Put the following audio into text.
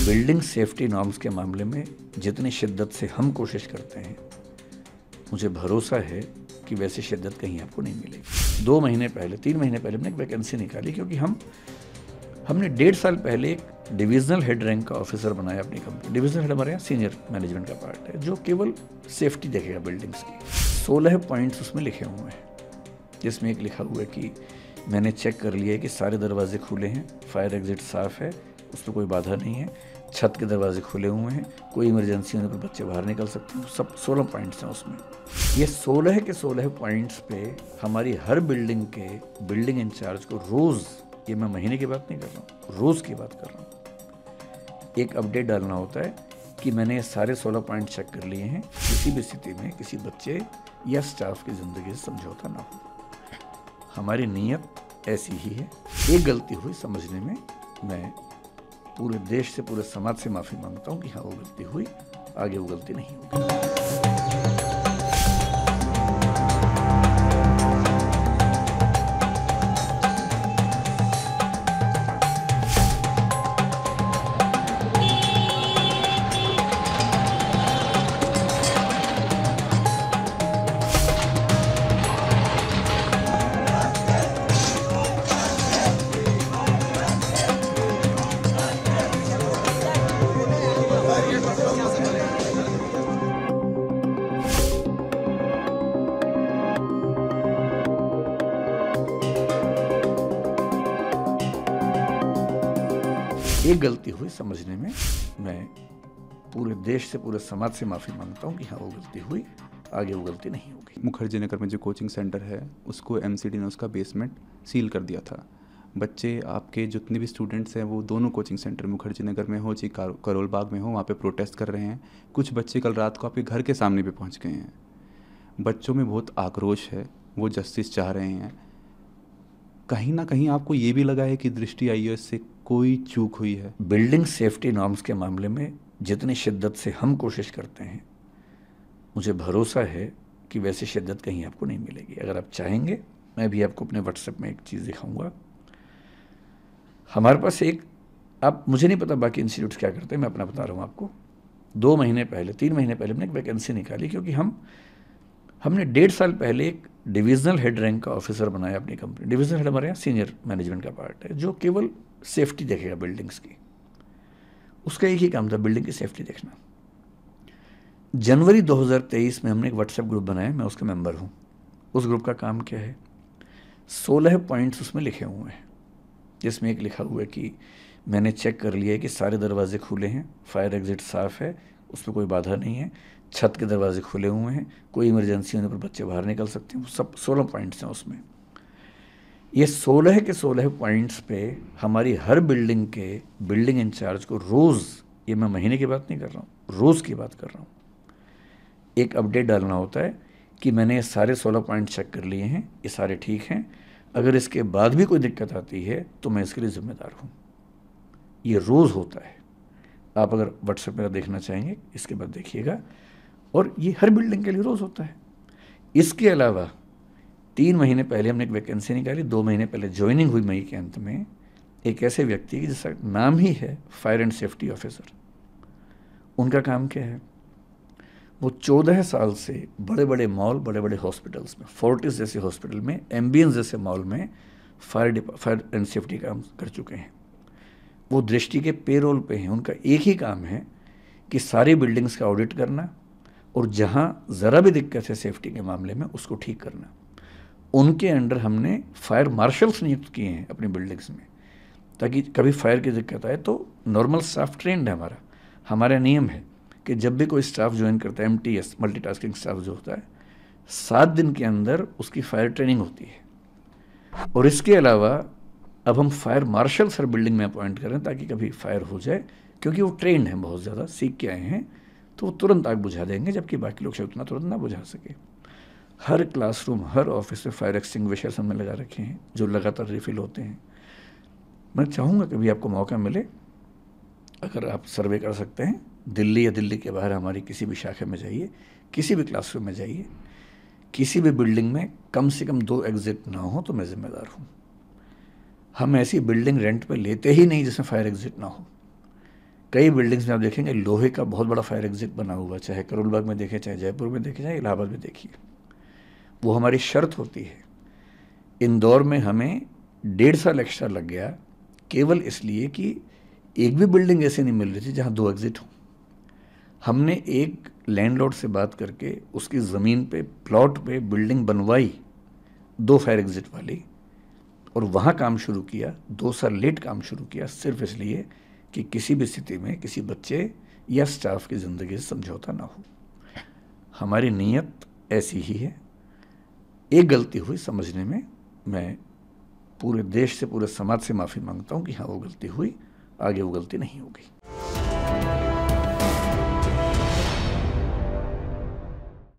Building safety norms के मामले में जितनी शिद्दत से हम कोशिश करते हैं, मुझे भरोसा है कि वैसी शिद्दत कहीं आपको नहीं मिलेगी। 2 महीने पहले 3 महीने पहले हमने एक वैकेंसी निकाली, क्योंकि हमने 1.5 साल पहले एक डिविजनल हेड रैंक का ऑफिसर बनाया अपनी कंपनी। डिविजनल हेड हमारे यहाँ सीनियर मैनेजमेंट का पार्ट है, जो केवल सेफ्टी देखेगा बिल्डिंग्स की। 16 पॉइंट्स उसमें लिखे हुए हैं, जिसमें एक लिखा हुआ है कि मैंने चेक कर लिया है कि सारे दरवाजे खुले हैं, फायर एग्जिट साफ है, उस पर कोई बाधा नहीं है, छत के दरवाजे खुले हुए हैं, कोई इमरजेंसी होने पर बच्चे बाहर निकल सकते हैं। सब 16 पॉइंट्स हैं उसमें। ये 16 के 16 पॉइंट्स पे हमारी हर बिल्डिंग के बिल्डिंग इंचार्ज को रोज़, ये मैं महीने की बात नहीं कर रहा हूँ, रोज़ की बात कर रहा हूँ, एक अपडेट डालना होता है कि मैंने ये सारे 16 पॉइंट चेक कर लिए हैं। किसी भी स्थिति में किसी बच्चे या स्टाफ की ज़िंदगी से समझौता ना हो। हमारी नीयत ऐसी ही है। एक गलती हुई समझने में, मैं पूरे देश से, पूरे समाज से माफ़ी मांगता हूँ कि हाँ, वो गलती हुई, आगे वो गलती नहीं होगी। एक गलती हुई समझने में, मैं पूरे देश से, पूरे समाज से माफ़ी मांगता हूँ कि हाँ, वो गलती हुई, आगे वो गलती नहीं होगी। मुखर्जी नगर में जो कोचिंग सेंटर है, उसको एमसीडी ने उसका बेसमेंट सील कर दिया था। बच्चे आपके जितने भी स्टूडेंट्स हैं, वो दोनों कोचिंग सेंटर मुखर्जी नगर में हो, चाहे करोल बाग में हो, वहाँ पे प्रोटेस्ट कर रहे हैं। कुछ बच्चे कल रात को आपके घर के सामने भी पहुँच गए हैं। बच्चों में बहुत आक्रोश है, वो जस्टिस चाह रहे हैं। कहीं ना कहीं आपको ये भी लगा है कि दृष्टि आईएएस से कोई चूक हुई है? बिल्डिंग सेफ्टी नॉर्म्स के मामले में जितनी शिद्दत से हम कोशिश करते हैं, मुझे भरोसा है कि वैसी शिद्दत कहीं आपको नहीं मिलेगी। अगर आप चाहेंगे, मैं भी आपको अपने व्हाट्सएप में एक चीज़ दिखाऊंगा। हमारे पास एक, आप, मुझे नहीं पता बाकी इंस्टीट्यूट्स क्या करते हैं, मैं अपना बता रहा हूँ आपको। 2 महीने पहले 3 महीने पहले हमने एक वैकेंसी निकाली, क्योंकि हमने 1.5 साल पहले एक डिविजनल हेड रैंक का ऑफिसर बनाया अपनी कंपनी। डिविजनल हेड हमारे यहाँ सीनियर मैनेजमेंट का पार्ट है, जो केवल सेफ्टी देखेगा बिल्डिंग्स की। उसका एक ही काम था, बिल्डिंग की सेफ्टी देखना। जनवरी 2023 में हमने एक व्हाट्सएप ग्रुप बनाया, मैं उसका मेंबर हूँ। उस ग्रुप का काम क्या है? 16 पॉइंट्स उसमें लिखे हुए हैं, जिसमें एक लिखा हुआ है कि मैंने चेक कर लिया है कि सारे दरवाजे खुले हैं, फायर एग्जिट साफ है, उस पर कोई बाधा नहीं है, छत के दरवाजे खुले हुए हैं, कोई इमरजेंसी होने पर बच्चे बाहर निकल सकते हैं। सब 16 पॉइंट्स हैं उसमें। ये 16 के 16 पॉइंट्स पे हमारी हर बिल्डिंग के बिल्डिंग इंचार्ज को रोज़, ये मैं महीने की बात नहीं कर रहा हूँ, रोज़ की बात कर रहा हूँ, एक अपडेट डालना होता है कि मैंने ये सारे 16 पॉइंट चेक कर लिए हैं, ये सारे ठीक हैं। अगर इसके बाद भी कोई दिक्कत आती है तो मैं इसके लिए ज़िम्मेदार हूँ। ये रोज़ होता है। आप अगर व्हाट्सएप मेरा देखना चाहेंगे, इसके बाद देखिएगा। और ये हर बिल्डिंग के लिए रोज़ होता है। इसके अलावा 3 महीने पहले हमने एक वैकेंसी निकाली, 2 महीने पहले ज्वाइनिंग हुई मई के अंत में, एक ऐसे व्यक्ति की जिसका नाम ही है फायर एंड सेफ्टी ऑफिसर। उनका काम क्या है? वो 14 साल से बड़े बड़े मॉल, बड़े बड़े हॉस्पिटल्स में, फोर्टिस जैसे हॉस्पिटल में, एम्बियंस जैसे मॉल में फायर एंड सेफ्टी काम कर चुके हैं। वो दृष्टि के पेरोल पे हैं। उनका एक ही काम है कि सारी बिल्डिंग्स का ऑडिट करना, और जहाँ ज़रा भी दिक्कत है सेफ्टी के मामले में, उसको ठीक करना। उनके अंडर हमने फायर मार्शल्स नियुक्त किए हैं अपनी बिल्डिंग्स में, ताकि कभी फायर की दिक्कत आए तो नॉर्मल स्टाफ ट्रेंड है हमारा नियम है कि जब भी कोई स्टाफ ज्वाइन करता है, MTS मल्टीटास्किंग स्टाफ जो होता है, 7 दिन के अंदर उसकी फायर ट्रेनिंग होती है। और इसके अलावा अब हम फायर मार्शल्स हर बिल्डिंग में अपॉइंट करें, ताकि कभी फायर हो जाए, क्योंकि वो ट्रेंड हैं, बहुत ज़्यादा सीख के आए हैं, तो वो तुरंत आग बुझा देंगे, जबकि बाकी लोग शायद उतना तुरंत ना बुझा सके। हर क्लासरूम, हर ऑफिस में फायर एक्सटिंग्विशर्स हमने लगा रखे हैं, जो लगातार रिफिल होते हैं। मैं चाहूँगा कभी आपको मौका मिले, अगर आप सर्वे कर सकते हैं, दिल्ली या दिल्ली के बाहर हमारी किसी भी शाखा में जाइए, किसी भी क्लासरूम में जाइए, किसी भी बिल्डिंग में कम से कम 2 एग्ज़िट ना हो तो मैं ज़िम्मेदार हूँ। हम ऐसी बिल्डिंग रेंट पे लेते ही नहीं जिसमें फायर एग्ज़िट ना हो। कई बिल्डिंग्स में आप देखेंगे लोहे का बहुत बड़ा फायर एग्ज़िट बना हुआ, चाहे करोल बाग में देखें, चाहे जयपुर में देखें, चाहे इलाहाबाद में देखिए। वो हमारी शर्त होती है। इंदौर में हमें 1.5 साल एक्स्ट्रा लग गया केवल इसलिए कि एक भी बिल्डिंग ऐसे नहीं मिल रही थी जहाँ 2 एग्ज़िट हों। हमने एक लैंडलॉर्ड से बात करके उसकी ज़मीन पे, प्लॉट पे बिल्डिंग बनवाई 2 फायर एग्ज़िट वाली, और वहाँ काम शुरू किया। 2 साल लेट काम शुरू किया, सिर्फ इसलिए कि किसी भी स्थिति में किसी बच्चे या स्टाफ की ज़िंदगी से समझौता ना हो। हमारी नीयत ऐसी ही है। एक गलती हुई समझने में, मैं पूरे देश से, पूरे समाज से माफ़ी मांगता हूँ कि हाँ वो गलती हुई, आगे वो गलती नहीं होगी।